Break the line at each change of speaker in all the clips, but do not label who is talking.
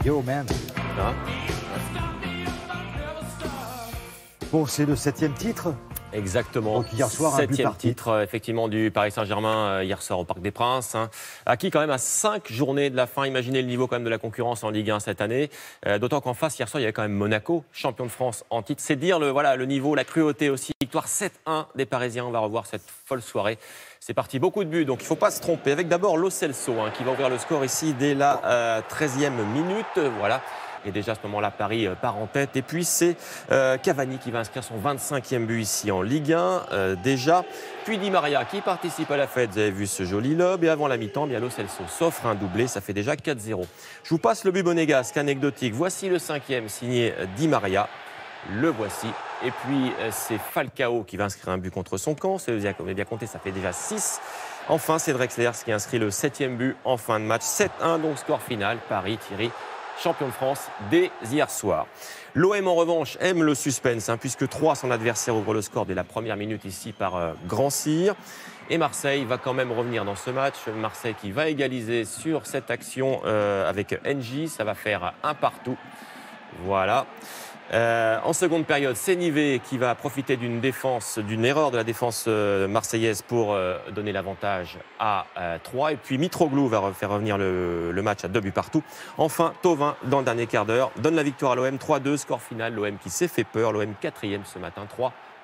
Yo man.
Hein?
Bon, c'est le 7e titre.
Exactement.
Donc hier soir, un but
7e
par
titre effectivement du Paris Saint-Germain hier soir au Parc des Princes. Acquis quand même à 5 journées de la fin. Imaginez le niveau quand même de la concurrence en Ligue 1 cette année. D'autant qu'en face, hier soir, il y avait quand même Monaco, champion de France en titre. C'est dire le niveau, la cruauté aussi. Victoire 7-1 des Parisiens. On va revoir cette folle soirée. C'est parti, beaucoup de buts, donc il ne faut pas se tromper. Avec d'abord Lo Celso qui va ouvrir le score ici dès la 13e minute. Voilà. Et déjà à ce moment-là, Paris part en tête. Et puis c'est Cavani qui va inscrire son 25e but ici en Ligue 1 déjà. Puis Di Maria qui participe à la fête. Vous avez vu ce joli lob. Et avant la mi-temps, Lo Celso s'offre un doublé. Ça fait déjà 4-0. Je vous passe le but monégasque anecdotique. Voici le 5e signé Di Maria. Le voici. Et puis c'est Falcao qui va inscrire un but contre son camp. Comme vous avez bien compté, ça fait déjà 6. Enfin, c'est Drexler qui inscrit le 7e but en fin de match. 7-1, donc score final. Paris, Thierry, champion de France dès hier soir. L'OM en revanche aime le suspense puisque 3, son adversaire, ouvre le score dès la première minute ici par Grand Cyr. Et Marseille va quand même revenir dans ce match. Marseille qui va égaliser sur cette action avec NJ. Ça va faire un partout. Voilà. En seconde période, c'est Nivet qui va profiter d'une erreur de la défense marseillaise pour donner l'avantage à 3. Et puis Mitroglou va faire revenir le match à 2 buts partout. Enfin, Thauvin, dans le dernier quart d'heure, donne la victoire à l'OM. 3-2, score final. L'OM qui s'est fait peur. L'OM 4e ce matin,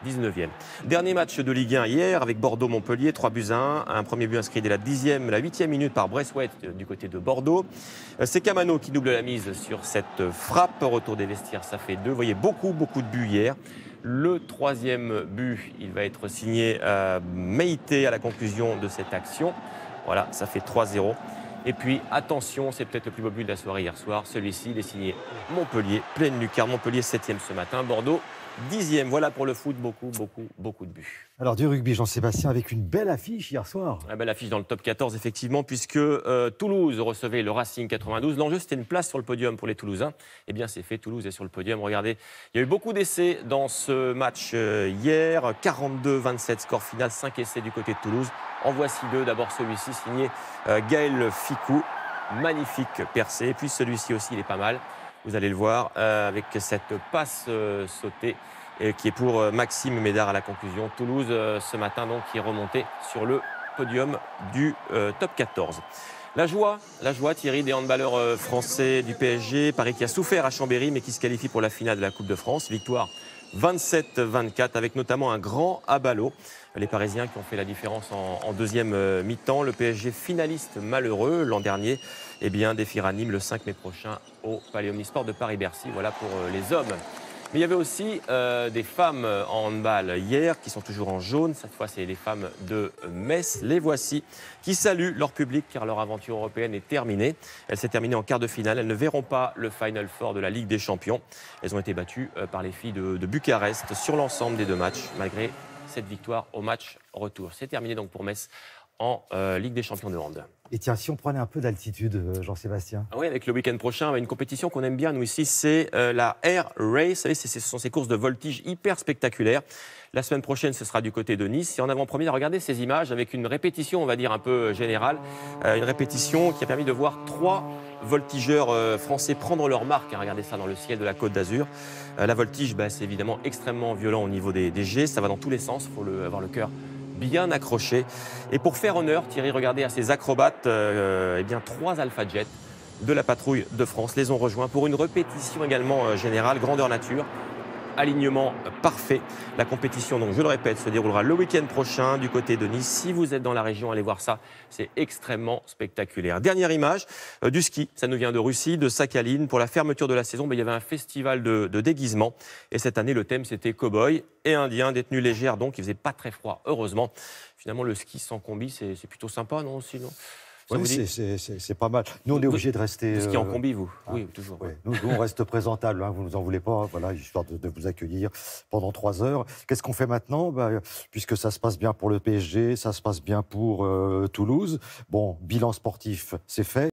19e. Dernier match de Ligue 1 hier avec Bordeaux-Montpellier, 3-1. Un premier but inscrit dès la 8e minute par Braithwaite du côté de Bordeaux. C'est Camano qui double la mise sur cette frappe. Retour des vestiaires, ça fait 2. Vous voyez beaucoup de buts hier. Le 3e but, il va être signé Meïté à la conclusion de cette action. Voilà, ça fait 3-0. Et puis, attention, c'est peut-être le plus beau but de la soirée hier soir. Celui-ci, il est signé Montpellier, pleine lucarne. Montpellier 7e ce matin. Bordeaux 10e. Voilà pour le foot, beaucoup de buts.
Alors du rugby, Jean-Sébastien, avec une belle affiche hier soir.
Une belle affiche dans le top 14, effectivement, puisque Toulouse recevait le Racing 92. L'enjeu, c'était une place sur le podium pour les Toulousains. Eh bien, c'est fait, Toulouse est sur le podium. Regardez, il y a eu beaucoup d'essais dans ce match hier. 42-27, score final, 5 essais du côté de Toulouse. En voici 2. D'abord celui-ci, signé Gaël Ficou. Magnifique percée. Et puis celui-ci aussi, il est pas mal. Vous allez le voir, avec cette passe sautée qui est pour Maxime Médard à la conclusion. Toulouse, ce matin, donc, qui est remonté sur le podium du top 14. La joie, Thierry, des handballeurs français du PSG. Paris qui a souffert à Chambéry, mais qui se qualifie pour la finale de la Coupe de France. Victoire 27-24, avec notamment un grand Abalo. Les Parisiens qui ont fait la différence en deuxième mi-temps. Le PSG finaliste malheureux l'an dernier, défiera Nîmes le 5 mai prochain au Palais Omnisport de Paris-Bercy. Voilà pour les hommes. Mais il y avait aussi des femmes en handball hier qui sont toujours en jaune. Cette fois, c'est les femmes de Metz. Les voici qui saluent leur public car leur aventure européenne est terminée. Elle s'est terminée en quart de finale. Elles ne verront pas le Final Four de la Ligue des Champions. Elles ont été battues par les filles de Bucarest sur l'ensemble des 2 matchs, malgré cette victoire au match retour. C'est terminé donc pour Metz en Ligue des Champions de hand.
Et tiens, si on prenait un peu d'altitude, Jean-Sébastien.
Oui, avec le week-end prochain, une compétition qu'on aime bien, nous ici, c'est la Air Race. Vous savez, ce sont ces courses de voltige hyper spectaculaires. La semaine prochaine, ce sera du côté de Nice. Et en avant-première, regardez ces images avec une répétition, on va dire, un peu générale. Une répétition qui a permis de voir 3 voltigeurs français prendre leur marque. Regardez ça dans le ciel de la Côte d'Azur. La voltige, c'est évidemment extrêmement violent au niveau des jets. Ça va dans tous les sens, il faut avoir le cœur bien accroché. Et pour faire honneur, Thierry, regardez à ces acrobates, 3 Alpha Jet de la patrouille de France les ont rejoints pour une répétition également générale, grandeur nature, alignement parfait. La compétition, donc je le répète, se déroulera le week-end prochain du côté de Nice. Si vous êtes dans la région, allez voir ça, c'est extrêmement spectaculaire. Dernière image du ski, ça nous vient de Russie, de Sakhaline. Pour la fermeture de la saison, il y avait un festival de déguisement. Et cette année, le thème, c'était cow-boy et indien, détenue légère, donc il faisait pas très froid, heureusement. Finalement, le ski sans combi, c'est plutôt sympa, non, aussi, non?
Oui, c'est pas mal. Nous, on est obligés de rester...
Vous skiez en combi, vous? Oui, toujours.
Oui. Nous, on reste présentable, vous ne nous en voulez pas, voilà, histoire de vous accueillir pendant 3 heures. Qu'est-ce qu'on fait maintenant? Puisque ça se passe bien pour le PSG, ça se passe bien pour Toulouse. Bon, bilan sportif, c'est fait.